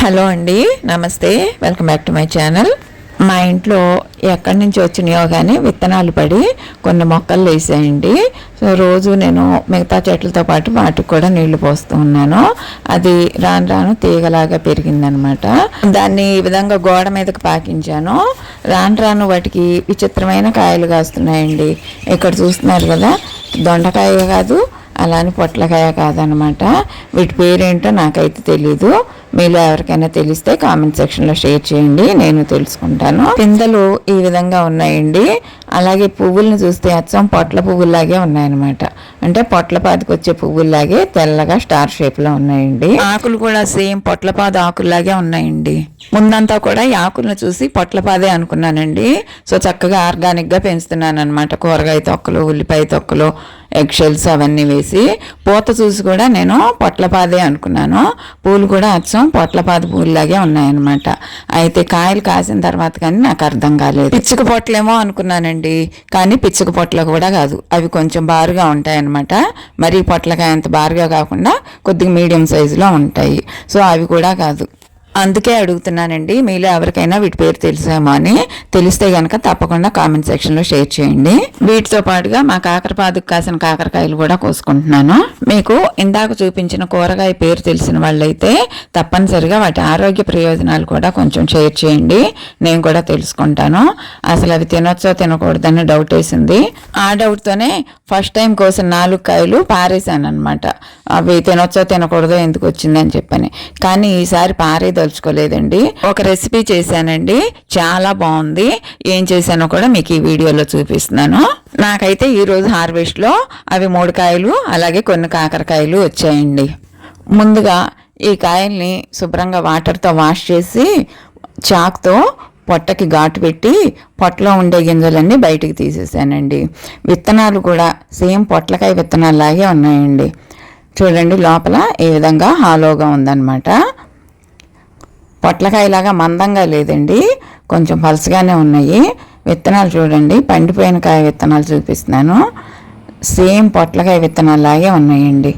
Hello అండి, నమస్తే. Welcome back to my channel. మా ఇంట్లో ఎక్కడి నుంచి వచ్చినాయో కానీ విత్తనాలు పడి కొన్ని మొక్కలు వేసాయండి. సో రోజు నేను మిగతా చెట్లతో పాటు వాటికి కూడా నీళ్లు పోస్తూ ఉన్నాను. అది రాను రాను తీగలాగా పెరిగిందనమాట. దాన్ని ఈ విధంగా గోడ మీదకి పాకించాను. రాను రాను వాటికి విచిత్రమైన కాయలు కాస్తున్నాయండి. ఇక్కడ చూస్తున్నారు కదా, దొండకాయ కాదు, అలానే పొట్లకాయ కాదనమాట. వీటి పేరేంటో నాకైతే తెలీదు. మీలో ఎవరికైనా తెలిస్తే కామెంట్ సెక్షన్లో షేర్ చేయండి, నేను తెలుసుకుంటాను. పిందెలు ఈ విధంగా ఉన్నాయండి. అలాగే పువ్వులను చూస్తే అచ్చం పొట్ల పువ్వుల్లాగే ఉన్నాయన్నమాట. అంటే పొట్లపాదికి వచ్చే పువ్వుల్లాగే తెల్లగా స్టార్ షేప్లో ఉన్నాయండి. ఆకులు కూడా సేమ్ పొట్లపాది ఆకుల్లాగే ఉన్నాయండి. ముందంతా కూడా ఈ ఆకులను చూసి పొట్లపాదే అనుకున్నానండి. సో చక్కగా ఆర్గానిక్గా పెంచుతున్నాను అనమాట. కూరగాయ తొక్కలు, ఉల్లిపాయ తొక్కలు, ఎగ్ షెల్స్ అవన్నీ వేసి. పూత చూసి కూడా నేను పొట్లపాదే అనుకున్నాను. పూలు కూడా అచ్చం పొట్లపాది పూలులాగే ఉన్నాయన్నమాట. అయితే కాయలు కాసిన తర్వాత కానీ నాకు అర్థం కాలేదు. పిచ్చుక పొట్లేమో అనుకున్నానండి, కానీ పిచ్చుక పొట్ల కూడా కాదు. అవి కొంచెం బారుగా ఉంటాయి అన్నమాట. మరీ పొట్లకాయ అంత బారుగా కాకుండా కొద్దిగా మీడియం సైజులో ఉంటాయి. సో అవి కూడా కాదు. అందుకే అడుగుతున్నానండి, మీలో ఎవరికైనా వీటి పేరు తెలుసేమో అని. తెలిస్తే కనుక తప్పకుండా కామెంట్ సెక్షన్లో షేర్ చేయండి. వీటితో పాటుగా మా కాకరపాదుకు కాసిన కాకరకాయలు కూడా కోసుకుంటున్నాను. మీకు ఇందాక చూపించిన కూరగాయ పేరు తెలిసిన వాళ్ళైతే తప్పనిసరిగా వాటి ఆరోగ్య ప్రయోజనాలు కూడా కొంచెం షేర్ చేయండి, నేను కూడా తెలుసుకుంటాను. అసలు అవి తినొచ్చో తినకూడదని డౌట్ వేసింది. ఆ డౌట్తోనే ఫస్ట్ టైం కోసిన 4 కాయలు పారేసాను అనమాట. అవి తినొచ్చో తినకూడదో ఎందుకు వచ్చిందని చెప్పని. కానీ ఈసారి తలుచుకోలేదండి. ఒక రెసిపీ చేశానండి, చాలా బాగుంది. ఏం చేశానో కూడా మీకు ఈ వీడియోలో చూపిస్తున్నాను. నాకైతే ఈరోజు హార్వెస్ట్లో అవి 3 కాయలు, అలాగే కొన్ని కాకరకాయలు వచ్చాయండి. ముందుగా ఈ కాయల్ని శుభ్రంగా వాటర్తో వాష్ చేసి చాక్తో పొట్టకి ఘాటు పెట్టి పొట్టలో ఉండే గింజలన్నీ బయటికి తీసేసానండి. విత్తనాలు కూడా సేమ్ పొట్లకాయ విత్తనాలాగే ఉన్నాయండి. చూడండి, లోపల ఈ విధంగా హాలోగా ఉందన్నమాట. పొట్లకాయలాగా మందంగా లేదండి, కొంచెం పలసగానే ఉన్నాయి. విత్తనాలు చూడండి, పండిపోయిన కాయ విత్తనాలు చూపిస్తున్నాను. సేమ్ పొట్లకాయ విత్తనాలాగే ఉన్నాయండి.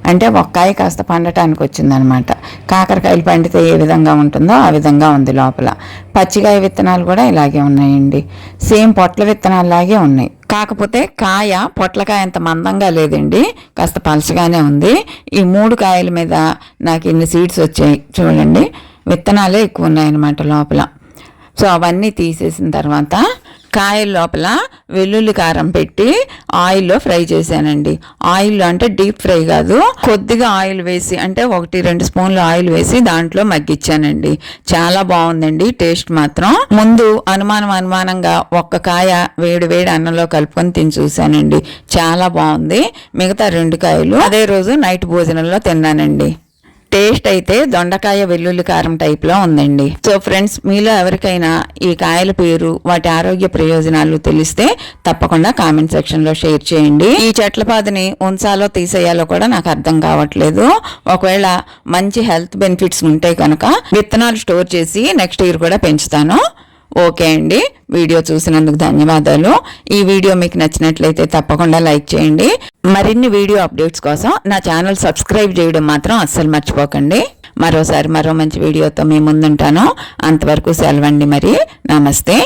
అంటే ఒక్కాయ కాస్త పండటానికి వచ్చిందనమాట. కాకరకాయలు పండితే ఏ విధంగా ఉంటుందో ఆ విధంగా ఉంది లోపల. పచ్చికాయ విత్తనాలు కూడా ఇలాగే ఉన్నాయండి. సేమ్ పొట్ల విత్తనాలాగే ఉన్నాయి. కాకపోతే కాయ పొట్లకాయ అంత మందంగా లేదండి, కాస్త పలసగానే ఉంది. ఈ 3 కాయల మీద నాకు ఇన్ని సీడ్స్ వచ్చాయి. చూడండి, విత్తనాలే ఎక్కువ ఉన్నాయన్నమాట లోపల. సో అవన్నీ తీసేసిన తర్వాత కాయల లోపల వెల్లుల్లి కారం పెట్టి ఆయిల్లో ఫ్రై చేశానండి. ఆయిల్లో అంటే డీప్ ఫ్రై కాదు, కొద్దిగా ఆయిల్ వేసి, అంటే 1-2 స్పూన్లు ఆయిల్ వేసి దాంట్లో మగ్గించానండి. చాలా బాగుందండి టేస్ట్ మాత్రం. ముందు అనుమానంగా ఒక్క కాయ వేడి అన్నంలో కలుపుకొని తిని చూశానండి, చాలా బాగుంది. మిగతా 2 కాయలు అదే రోజు నైట్ భోజనంలో తిన్నానండి. టేస్ట్ అయితే దొండకాయ వెల్లుల్లి కారం టైప్లో ఉందండి. సో ఫ్రెండ్స్, మీలో ఎవరికైనా ఈ కాయల పేరు, వాటి ఆరోగ్య ప్రయోజనాలు తెలిస్తే తప్పకుండా కామెంట్ సెక్షన్లో షేర్ చేయండి. ఈ చెట్ల పాదని ఉంచాలో తీసేయాలో కూడా నాకు అర్థం కావట్లేదు. ఒకవేళ మంచి హెల్త్ బెనిఫిట్స్ ఉంటే కనుక విత్తనాలు స్టోర్ చేసి నెక్స్ట్ ఇయర్ కూడా పెంచుతాను. ఓకే అండి, వీడియో చూసినందుకు ధన్యవాదాలు. ఈ వీడియో మీకు నచ్చినట్లయితే తప్పకుండా లైక్ చేయండి. మరిన్ని వీడియో అప్డేట్స్ కోసం నా ఛానల్ సబ్స్క్రైబ్ చేయడం మాత్రం అస్సలు మర్చిపోకండి. మరో మంచి వీడియోతో మీ ముందుంటాను. అంతవరకు సెలవండి మరి. నమస్తే.